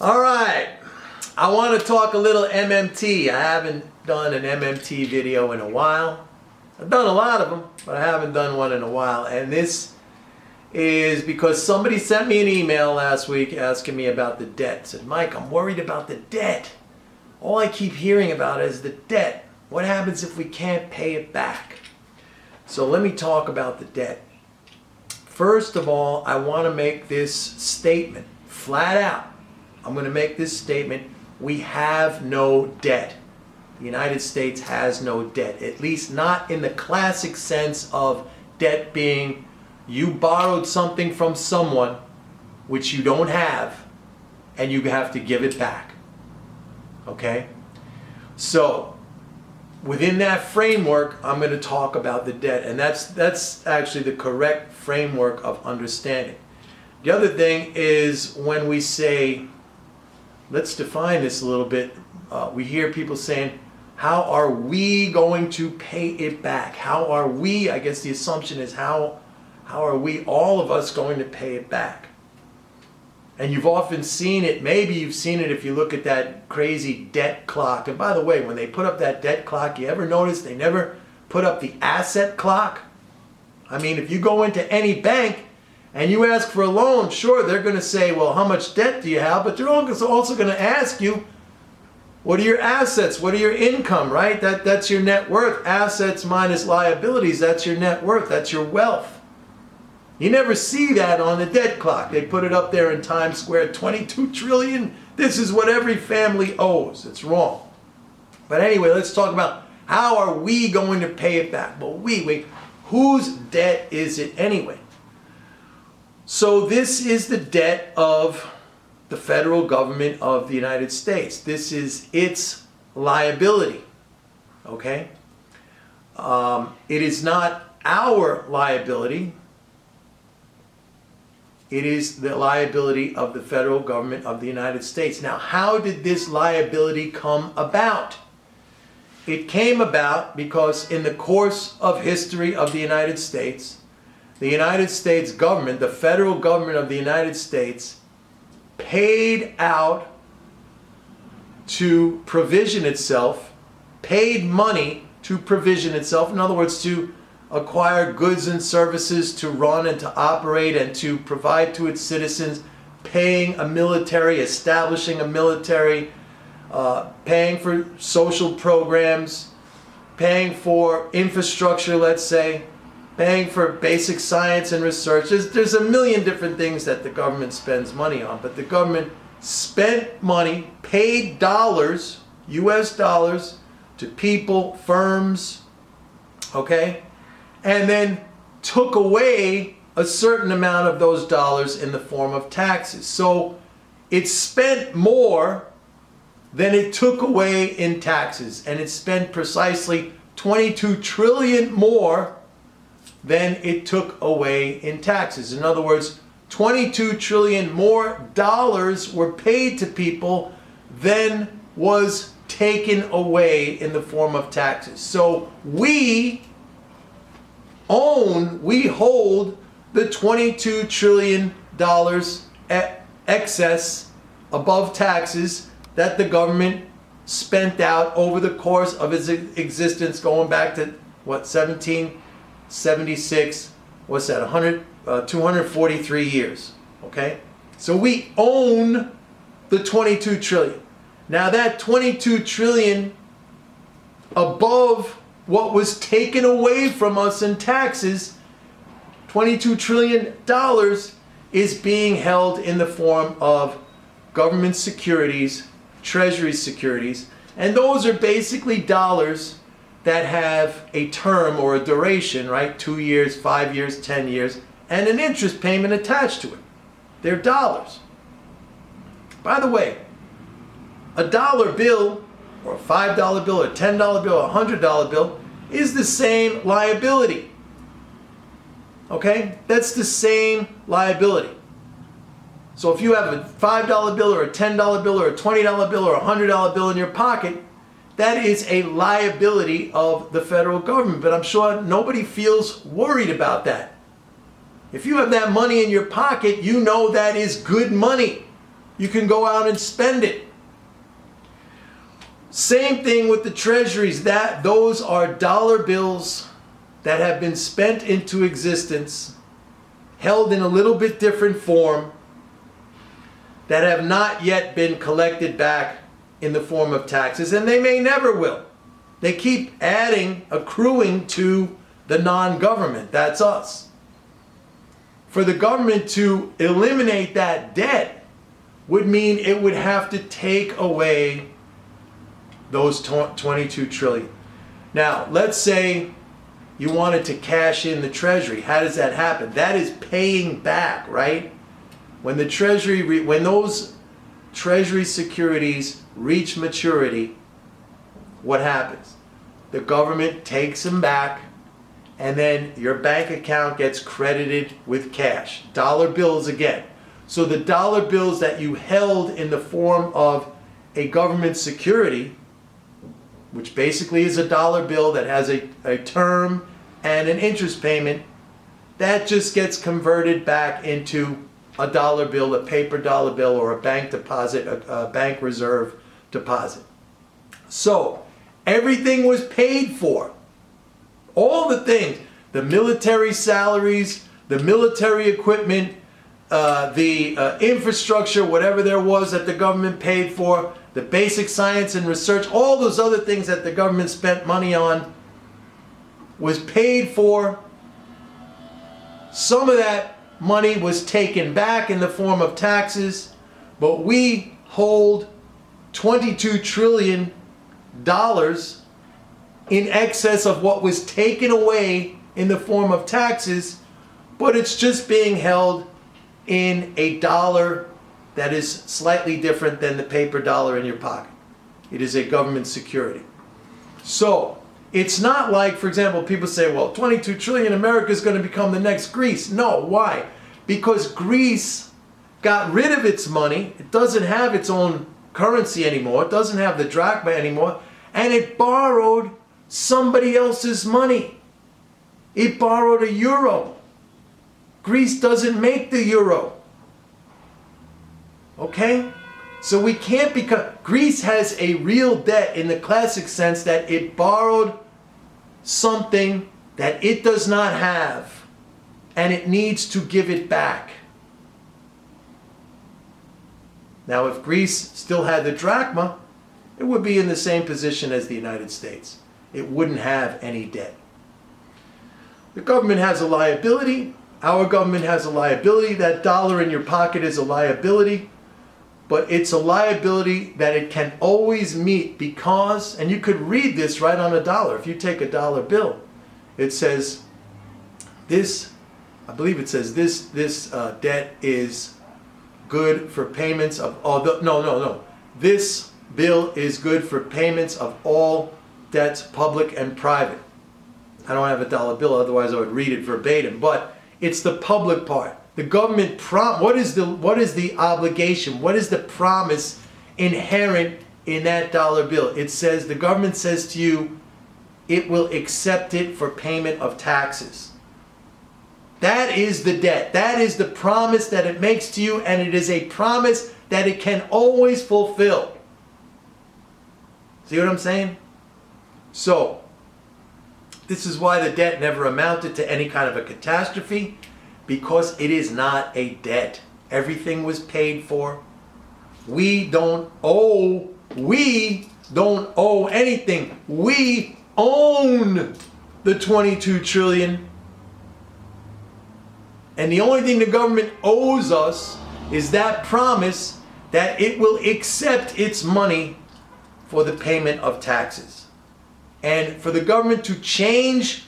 All right, I want to talk a little MMT. I haven't done an MMT video in a while. I've done a lot of them, but I haven't done one in a while. And this is because somebody sent me an email last week asking me about the debt. Said, Mike, I'm worried about the debt. All I keep hearing about is the debt. What happens if we can't pay it back? So let me talk about the debt. First of all, I want to make this statement flat out. I'm going to make this statement. We have no debt. The United States has no debt, at least not in the classic sense of debt being you borrowed something from someone which you don't have and you have to give it back. Okay? So, within that framework, I'm going to talk about the debt, and that's actually the correct framework of understanding. The other thing is when we say, let's define this a little bit. We hear people saying, how are we going to pay it back? How are we, I guess the assumption is how are we, all of us, going to pay it back? And you've often seen it, maybe you've seen it if you look at that crazy debt clock. And by the way, when they put up that debt clock, you ever notice they never put up the asset clock? I mean, if you go into any bank and you ask for a loan, sure, they're going to say, well, how much debt do you have? But they're also going to ask you, what are your assets? What are your income, right? That's your net worth. Assets minus liabilities, that's your net worth. That's your wealth. You never see that on the debt clock. They put it up there in Times Square, 22 trillion. This is what every family owes. It's wrong. But anyway, let's talk about how are we going to pay it back? Well, whose debt is it anyway? So this is the debt of the federal government of the United States. This is its liability. Okay? It is not our liability. It is the liability of the federal government of the United States. Now, how did this liability come about? It came about because in the course of history of the United States government, the federal government of the United States, paid out to provision itself, paid money to provision itself. In other words, to acquire goods and services, to run and to operate and to provide to its citizens, paying a military, establishing a military, paying for social programs, paying for infrastructure, let's say, paying for basic science and research. There's a million different things that the government spends money on, but the government spent money, paid dollars, US dollars, to people, firms, okay? And then took away a certain amount of those dollars in the form of taxes. So it spent more than it took away in taxes, and it spent precisely 22 trillion more than it took away in taxes. In other words, 22 trillion more dollars were paid to people than was taken away in the form of taxes. So we hold the $22 trillion excess above taxes that the government spent out over the course of its existence, going back to, 1776, what's that, 243 years, okay? So we own the 22 trillion. Now that 22 trillion above what was taken away from us in taxes, $22 trillion is being held in the form of government securities, treasury securities, and those are basically dollars that have a term or a duration, right? 2 years, 5 years, 10 years, and an interest payment attached to it. They're dollars. By the way, a dollar bill, or a $5 bill, or a $10 bill, or a $100 bill, is the same liability. Okay? That's the same liability. So if you have a $5 bill, or a $10 bill, or a $20 bill, or a $100 bill in your pocket, that is a liability of the federal government. But I'm sure nobody feels worried about that. If you have that money in your pocket, you know that is good money. you can go out and spend it. Same thing with the treasuries. Those are dollar bills that have been spent into existence, held in a little bit different form, that have not yet been collected back in the form of taxes, and they may never will. They keep adding, accruing to the non-government. That's us. For the government to eliminate that debt would mean it would have to take away those 22 trillion. Now, let's say you wanted to cash in the treasury. How does that happen? That is paying back, right? When the treasury, when those treasury securities reach maturity, what happens? The government takes them back, and then your bank account gets credited with cash. Dollar bills again. So the dollar bills that you held in the form of a government security, which basically is a dollar bill that has a term and an interest payment, that just gets converted back into a dollar bill, a paper dollar bill, or a bank deposit, a bank reserve deposit. So everything was paid for. All the things, the military salaries, the military equipment, the infrastructure, whatever there was that the government paid for, the basic science and research, all those other things that the government spent money on was paid for. Some of that money was taken back in the form of taxes, but we hold $22 trillion in excess of what was taken away in the form of taxes, but it's just being held in a dollar that is slightly different than the paper dollar in your pocket. It is a government security. So it's not like, for example, people say, well, 22 trillion, America is going to become the next Greece. No, why? Because Greece got rid of its money. It doesn't have its own currency anymore. It doesn't have the drachma anymore. And it borrowed somebody else's money. It borrowed a euro. Greece doesn't make the euro. Okay? So we can't become... Greece has a real debt in the classic sense that it borrowed something that it does not have, and it needs to give it back. Now, if Greece still had the drachma, it would be in the same position as the United States. It wouldn't have any debt. The government has a liability. Our government has a liability. That dollar in your pocket is a liability. But it's a liability that it can always meet because, and you could read this right on a dollar. If you take a dollar bill, it says this, I believe it says this debt is good for payments of all, no. This bill is good for payments of all debts, public and private. I don't have a dollar bill, otherwise I would read it verbatim, but it's the public part. The government what is the obligation? What is the promise inherent in that dollar bill? It says, the government says to you, it will accept it for payment of taxes. That is the debt. That is the promise that it makes to you, and it is a promise that it can always fulfill. See what I'm saying? So, this is why the debt never amounted to any kind of a catastrophe, because it is not a debt. Everything was paid for. We don't owe anything. We own the 22 trillion. And the only thing the government owes us is that promise that it will accept its money for the payment of taxes. And for the government to change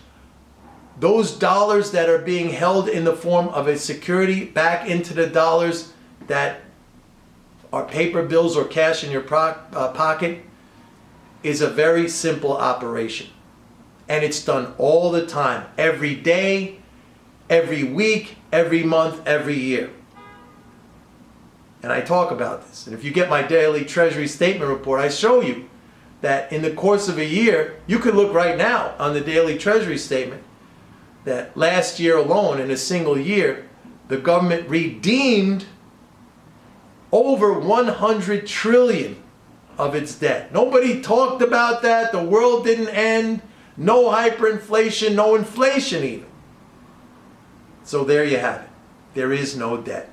those dollars that are being held in the form of a security back into the dollars that are paper bills or cash in your pocket is a very simple operation. And it's done all the time, every day, every week, every month, every year. And I talk about this. And if you get my daily Treasury Statement Report, I show you that in the course of a year, you could look right now on the daily Treasury Statement, that last year alone, in a single year, the government redeemed over 100 trillion of its debt. Nobody talked about that. The world didn't end. No hyperinflation, no inflation even. So there you have it. There is no debt.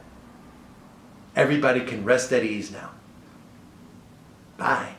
Everybody can rest at ease now. Bye.